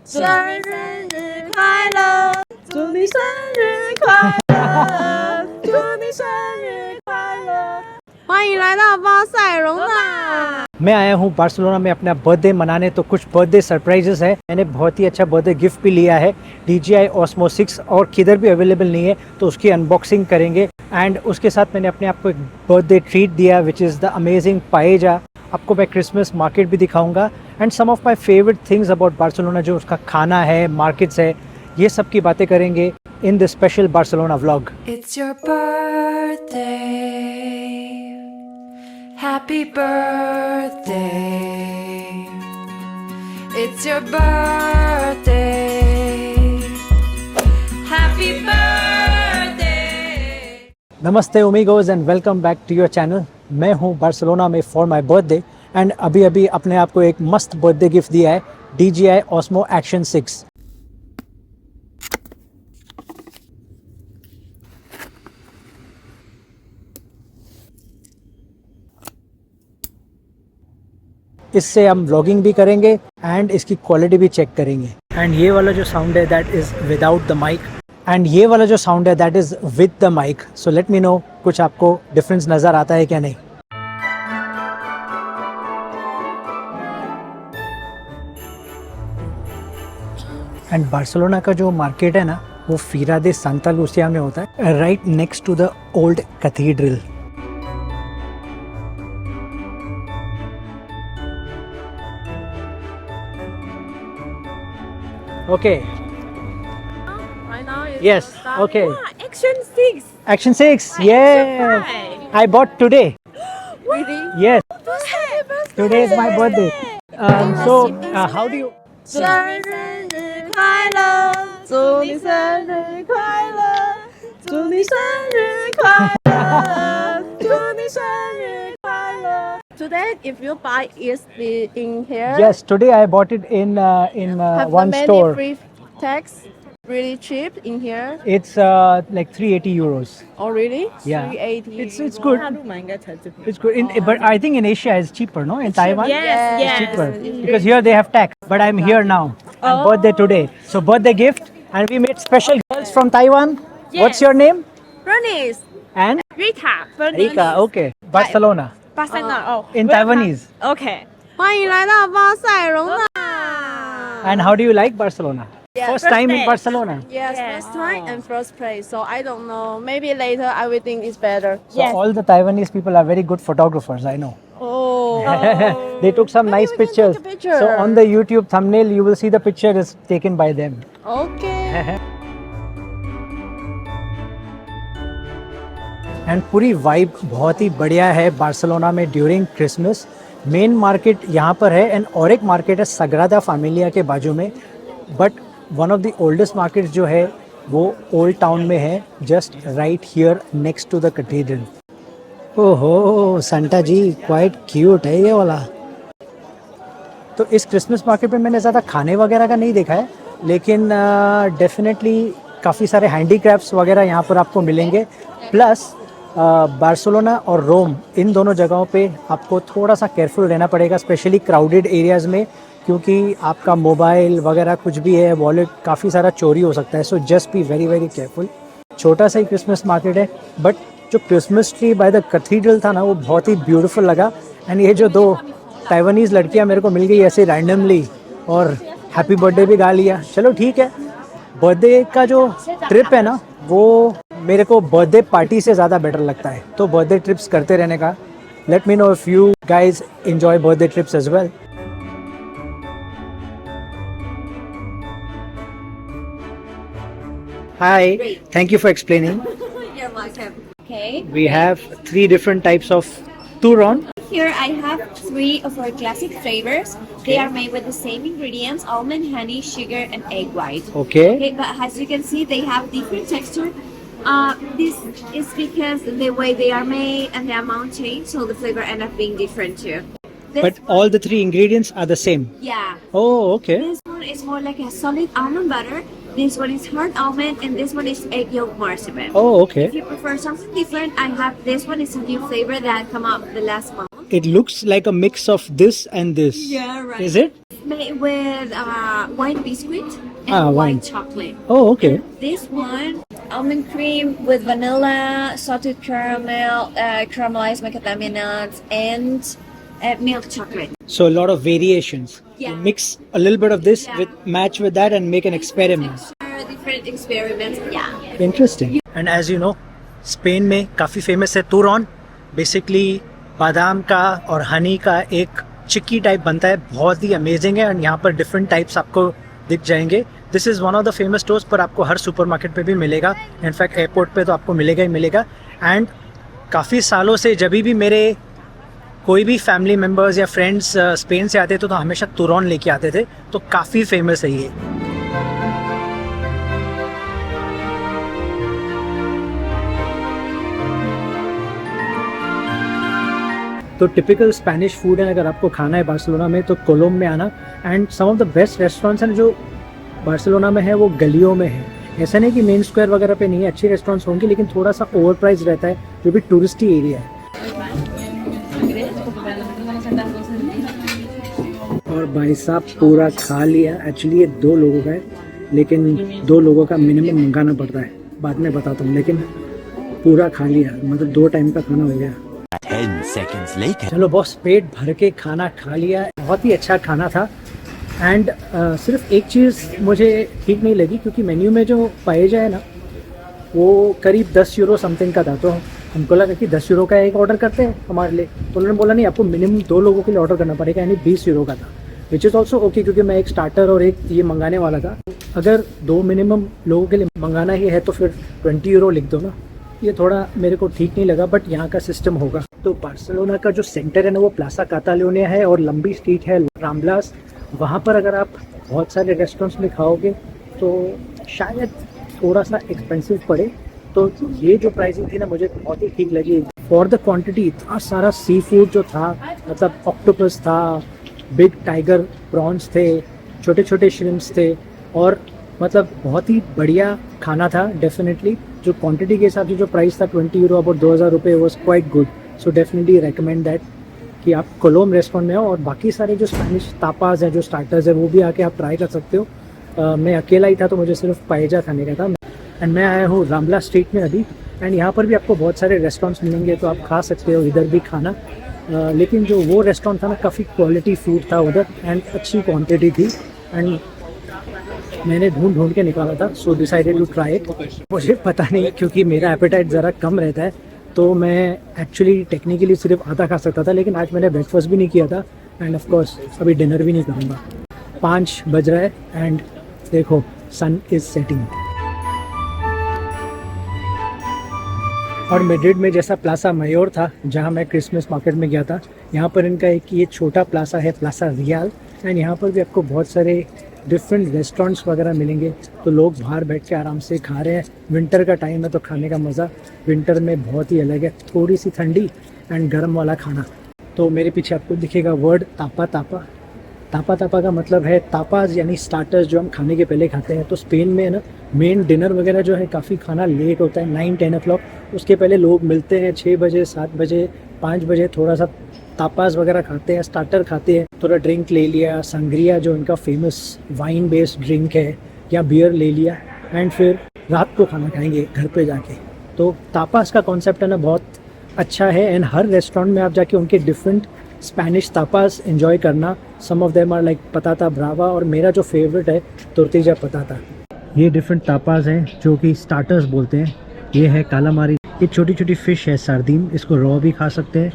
生日快乐，祝你生日快乐，祝你生日快乐。欢迎来到巴塞隆纳。 मैं आया हूँ बार्सिलोना में अपना बर्थडे मनाने, तो कुछ बर्थडे सरप्राइजेस है। मैंने बहुत ही अच्छा बर्थडे गिफ्ट भी लिया है, DJI Osmo 6, और किधर भी अवेलेबल नहीं है तो उसकी अनबॉक्सिंग करेंगे। एंड उसके साथ मैंने अपने आप को एक बर्थडे ट्रीट दिया which is the amazing paella. आपको मैं क्रिसमस मार्केट भी दिखाऊंगा and some of my favourite things about Barcelona, जो उसका खाना है, मार्केट्स है, ये सब की बातें करेंगे in the special Barcelona vlog. It's your birthday. Happy birthday. It's your birthday. Happy birthday. नमस्ते ओमिगोज and welcome back to your channel. मैं हूँ बार्सिलोना में फॉर माई बर्थडे एंड अभी अपने आप को एक मस्त बर्थडे गिफ्ट दिया है, DJI Osmo Action 6। इससे हम व्लॉगिंग भी करेंगे एंड इसकी क्वालिटी भी चेक करेंगे। एंड ये वाला जो साउंड है that is without the mic, and ये वाला जो साउंड है that is with the mic. So let me know कुछ आपको डिफरेंस नज़र आता है क्या नहीं। एंड बार्सिलोना का जो मार्केट है ना, वो फीरा दे सांता लूसिया में होता है, right next to the old cathedral. Okay. Right now it's Yes, starting. okay. Wow, Action 6. Action 6. Yeah. Surprise. I bought today. Really? Yes. Happy birthday. Today is my birthday. So how do you? 生日快乐，祝你生日快乐，祝你生日快乐，祝你生日快乐。Today, if you buy it in here, Yes. Today I bought it in have one many store. free tax, really cheap in here. It's like 380 euros. Oh, really? Yeah. 380. It's good. It's good. But I think in Asia it's cheaper, no? In Taiwan, Yes, it's cheaper because here they have tax. But I'm here now. And birthday today. So birthday gift, and we made special girls from Taiwan. What's Yes. your name? Bernice, And Rita, Rika. Okay. Barcelona. Barcelona. Oh, In Taiwanese. Okay. 欢迎来到巴塞隆纳。 And how do you like Barcelona? Yeah, First time in Barcelona. Yes, first time and first place. So I don't know. Maybe later I will think it's better. So all the Taiwanese people are very good photographers, I know. Oh. They took some nice we can pictures. take a picture. So on the YouTube thumbnail, you will see the picture is taken by them. Okay. And पूरी vibe बहुत ही बढ़िया है Barcelona में during Christmas. Main market यहाँ पर है and और एक मार्केट है सग्रादा फैमिलिया के बाजू में, but one of the oldest market जो है वो ओल्ड टाउन में है, just right here next to the cathedral. ओहो संता जी, क्वाइट क्यूट है ये वाला। तो इस क्रिसमस मार्केट में मैंने ज़्यादा खाने वगैरह का नहीं देखा है, लेकिन डेफिनेटली काफ़ी सारे हैंडीक्राफ्ट्स वगैरह यहाँ पर आपको मिलेंगे। प्लस बार्सिलोना और रोम, इन दोनों जगहों पे आपको थोड़ा सा केयरफुल रहना पड़ेगा, स्पेशली क्राउडेड एरियाज़ में, क्योंकि आपका मोबाइल वगैरह कुछ भी है, वॉलेट, काफ़ी सारा चोरी हो सकता है। So just be very very careful. छोटा सा ही क्रिसमस मार्केट है, बट जो Christmas tree by the cathedral था ना, वो बहुत ही ब्यूटीफुल लगा। एंड ये जो दो ताइवानीज़ लड़कियाँ मेरे को मिल गई ऐसे रैंडमली, और हैप्पी बर्थडे भी गा लिया। चलो ठीक है, बर्थडे का जो ट्रिप है ना, वो मेरे को बर्थडे पार्टी से ज़्यादा बेटर लगता है, तो बर्थडे ट्रिप्स करते रहने का। Let me know if you guys enjoy birthday trips as well. Hi, thank you for explaining. You're welcome. Okay. We have 3 different types of turon. Here I have 3 of our classic flavors. They are made with the same ingredients: almond, honey, sugar, and egg white. Okay. Okay, but as you can see, they have different texture. This is because the way they are made and the amount change, so the flavor end up being different too. This But all the 3 ingredients are the same. yeah. Oh, okay. This one is more like a solid almond butter. This one is hard almond, and this one is egg yolk marzipan. Oh, okay. If you prefer something different, I have this one. It's a new flavor that come up the last month. It looks like a mix of this and this. Yeah, right. Is it? It's made made with white biscuit and wine. white chocolate. Oh, okay. This one, almond cream with vanilla, salted caramel, caramelized macadamia nuts, and milk chocolate. So a lot of variations. Yeah. You mix a little bit of this Yeah. with match with that and make an experiment. Different experiments. Yeah. Interesting. And as you know, Spain में काफ़ी famous है तुरॉन. Basically बादाम का और हनी का एक चिक्की type बनता है, बहुत ही अमेजिंग है. एंड यहाँ पर डिफरेंट टाइप्स आपको दिख जाएंगे. This is one of the famous stores, पर आपको हर सुपरमार्केट पे भी मिलेगा. इनफैक्ट एयरपोर्ट पे तो आपको मिलेगा ही मिलेगा. एंड काफ़ी सालों से जब भी मेरे कोई भी फैमिली मेम्बर्स या फ्रेंड्स स्पेन से आते थे तो हमेशा तुरॉन लेके आते थे. तो काफ़ी फेमस है ये. तो टिपिकल स्पेनिश फूड है. अगर आपको खाना है बार्सिलोना में तो कोलोम में आना. And some of the best restaurants हैं जो बार्सिलोना में है वो गलियों में है. ऐसा नहीं कि मेन स्क्वायर वगैरह पे नहीं है, अच्छे रेस्टोरेंट्स होंगे लेकिन थोड़ा सा ओवर प्राइस रहता है जो भी टूरिस्टी एरिया है. और भाई साहब पूरा खा लिया. एक्चुअली ये 2 लोगों का है लेकिन 2 लोगों का मिनिमम मंगाना पड़ता है, बाद में बताता हूँ. लेकिन पूरा खा लिया, मतलब 2 टाइम का खाना हो गया. 10 seconds later. चलो बॉस, पेट भर के खाना खा लिया. बहुत ही अच्छा खाना था. एंड सिर्फ एक चीज़ मुझे ठीक नहीं लगी क्योंकि मेन्यू में जो पाएजा है ना वो करीब 10 यूरो समथिंग का था. तो हमको लगा कि 10 यूरो का एक ऑर्डर करते हैं हमारे लिए. तो उन्होंने बोला नहीं, आपको मिनिमम 2 लोगों के लिए ऑर्डर करना पड़ेगा, यानी 20 यूरो का था. विच इज़ ऑल्सो ओके क्योंकि मैं एक स्टार्टर और एक ये मंगाने वाला था. अगर 2 मिनिमम लोगों के लिए मंगाना ही है तो फिर 20 यूरो लिख दो ना. ये थोड़ा मेरे को ठीक नहीं लगा, बट यहाँ का सिस्टम होगा. तो बार्सिलोना का जो सेंटर है ना वो प्लासा कातालोनिया है और लंबी स्ट्रीट है राम्बलास. वहाँ पर अगर आप बहुत सारे रेस्टोरेंट्स में खाओगे तो शायद थोड़ा सा एक्सपेंसिव पड़े. तो ये जो प्राइसिंग थी ना मुझे बहुत ही ठीक लगी. फॉर द क्वांटिटी इतना सारा सी फूड जो था, मतलब ऑक्टोपस था, बिग टाइगर प्रॉन्स थे, छोटे छोटे श्रिम्प्स थे, और मतलब बहुत ही बढ़िया खाना था. डेफिनेटली जो क्वांटिटी के हिसाब से जो प्राइस था 20 यूरो अबाउट 2000 रुपये was quite good. So definitely recommend that कि आप कोलोम रेस्टोरेंट में आओ. और बाकी सारे जो स्पेनिश तापाज हैं, जो स्टार्टर्स है, वो भी आके आप ट्राई कर सकते हो. मैं अकेला ही था तो मुझे सिर्फ पाएजा खाने का था. एंड मैं आया हूँ रामला स्ट्रीट में अभी. एंड यहाँ पर भी आपको बहुत सारे रेस्टोरेंट्स मिलेंगे तो आप खा सकते हो इधर भी खाना. लेकिन जो वो रेस्टोरेंट था ना काफ़ी क्वालिटी फूड था उधर एंड अच्छी क्वांटिटी थी. एंड मैंने ढूंढ के निकाला था. सो डिसाइडेड टू ट्राई इट. मुझे पता नहीं क्योंकि मेरा एपेटाइट ज़रा कम रहता है तो मैं एक्चुअली टेक्निकली सिर्फ आधा खा सकता था. लेकिन आज मैंने ब्रेकफास्ट भी नहीं किया था एंड ऑफ कोर्स अभी डिनर भी नहीं करूँगा. 5 बज रहा है एंड देखो सन इज़ सेटिंग. और मैड्रिड में जैसा प्लासा मयोर था जहाँ मैं क्रिसमस मार्केट में गया था, यहाँ पर इनका एक ये छोटा प्लासा है, प्लासा रियल. एंड यहाँ पर भी आपको बहुत सारे डिफरेंट रेस्टोरेंट्स वगैरह मिलेंगे. तो लोग बाहर बैठ के आराम से खा रहे हैं. विंटर का टाइम है तो खाने का मज़ा विंटर में बहुत ही अलग है. थोड़ी सी ठंडी एंड गर्म वाला खाना. तो मेरे पीछे आपको दिखेगा वर्ड तापा तापा. तापा तापा का मतलब है तापाज, यानी स्टार्टर्स जो हम खाने के पहले खाते हैं. तो स्पेन में है ना मेन डिनर वगैरह जो है काफ़ी खाना लेट होता है, 9-10 o'clock. उसके पहले लोग मिलते हैं 6 बजे, 7 बजे, 5 बजे, थोड़ा सा तापास वगैरह खाते हैं, स्टार्टर खाते हैं, थोड़ा ड्रिंक ले लिया, संग्रिया जो इनका फेमस वाइन बेस्ड ड्रिंक है, या बियर ले लिया. एंड फिर रात को खाना खाएंगे घर पे जाके. तो तापास का कॉन्सेप्ट है ना बहुत अच्छा है. एंड हर रेस्टोरेंट में आप जाके उनके डिफरेंट स्पेनिश तापास एंजॉय करना. Some of them are like पताता ब्रावा, और मेरा जो फेवरेट है तोर्तिजा पताता. ये डिफरेंट तापास हैं जो कि स्टार्टर्स बोलते हैं. ये है कालामारी, ये छोटी छोटी फ़िश है सार्दीन. इसको रॉ भी खा सकते हैं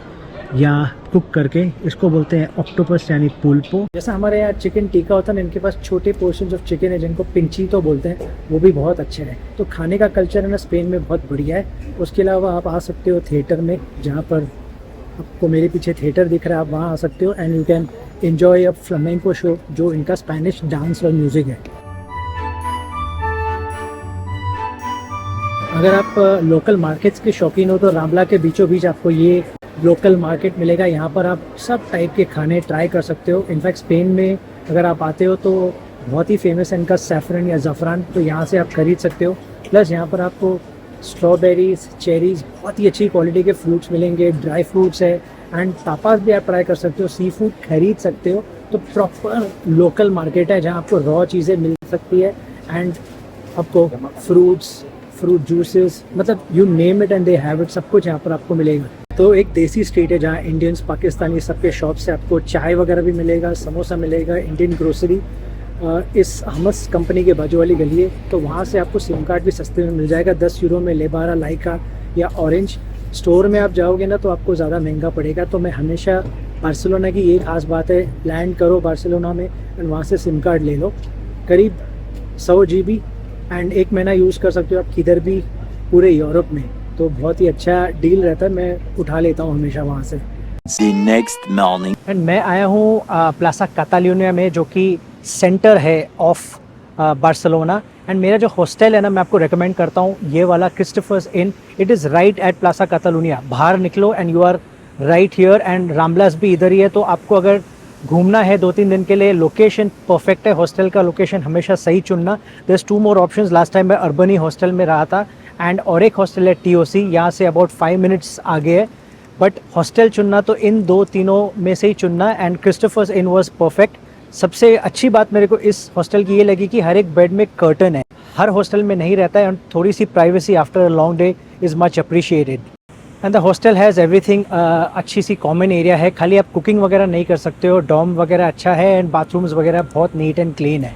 या कुक करके. इसको बोलते हैं ऑक्टोपस यानी पुल्पो. जैसा हमारे यहाँ चिकन टिक्का होता है ना, इनके पास छोटे पोर्शंस ऑफ चिकन है जिनको पिंचीतो बोलते हैं, वो भी बहुत अच्छे हैं. तो खाने का कल्चर है ना स्पेन में बहुत बढ़िया है. उसके अलावा आप आ सकते हो थिएटर में, जहाँ पर आपको मेरे पीछे थिएटर दिख रहा है, आप वहाँ आ सकते हो. And you can enjoy a flamenco show जो इनका स्पेनिश डांस और म्यूज़िक है. अगर आप लोकल मार्केट्स के शौकीन हो तो रामला के बीचों बीच आपको ये लोकल मार्केट मिलेगा. यहाँ पर आप सब टाइप के खाने ट्राई कर सकते हो. इनफैक्ट स्पेन में अगर आप आते हो तो बहुत ही फेमस है इनका सैफरन या ज़फ़रान, तो यहाँ से आप खरीद सकते हो. प्लस यहाँ पर आपको स्ट्रॉबेरीज, चेरीज़, बहुत ही अच्छी क्वालिटी के फ्रूट्स मिलेंगे. ड्राई फ्रूट्स है एंड तापास भी आप ट्राई कर सकते हो, सी फूड खरीद सकते हो। तो प्रॉपर लोकल मार्केट है जहाँ आपको रॉ चीज़ें मिल सकती है एंड आपको फ्रूट जूसेस, मतलब you name it and they have it, सब कुछ यहाँ पर आपको मिलेगा। तो एक देसी स्ट्रीट है जहाँ इंडियंस, पाकिस्तानी सबके शॉप से आपको चाय वगैरह भी मिलेगा, समोसा मिलेगा, इंडियन ग्रोसरी। इस हमस कंपनी के बाजू वाली गली है, तो वहाँ से आपको सिम कार्ड भी सस्ते में मिल जाएगा, 10 यूरो में लेबारा, लाइका या ऑरेंज। स्टोर में आप जाओगे ना तो आपको ज़्यादा महंगा पड़ेगा। तो मैं हमेशा बार्सिलोना की ये खास बात है, लैंड करो बार्सिलोना में एंड वहाँ से सिम कार्ड ले लो, करीब 100 GB एंड 1 महीना यूज़ कर सकते हो आप किधर भी पूरे यूरोप में। तो बहुत ही अच्छा डील रहता है, मैं उठा लेता हूँ हमेशा वहाँ से। The next morning. एंड मैं आया हूँ प्लासा कातालूनिया में, जो कि सेंटर है ऑफ बार्सिलोना। एंड मेरा जो हॉस्टल है ना, मैं आपको रेकमेंड करता हूँ ये वाला, Christopher's inn. It is right at Plaça Catalunya. बाहर निकलो and you are right here, and Ramblas भी इधर ही है। तो आपको अगर घूमना है 2-3 दिन के लिए, लोकेशन परफेक्ट है। हॉस्टल का लोकेशन हमेशा सही चुनना। There 2 more options. Last time मैं अर्बनी हॉस्टल में रहा था एंड और एक हॉस्टल है TOC, यहाँ से अबाउट 5 मिनट्स आगे है। बट हॉस्टल चुनना तो इन 2-3 में से ही चुनना। And Christopher's inn was perfect. सबसे अच्छी बात मेरे को इस हॉस्टल की ये लगी कि हर एक बेड में कर्टन है, हर हॉस्टल में नहीं रहता है, और थोड़ी सी privacy after a long day is much appreciated. And the hostel has everything. अच्छी सी कॉमन एरिया है, खाली आप कुकिंग वगैरह नहीं कर सकते हो। डॉर्म वगैरह अच्छा है एंड बाथरूम्स वगैरह बहुत नीट एंड क्लीन है।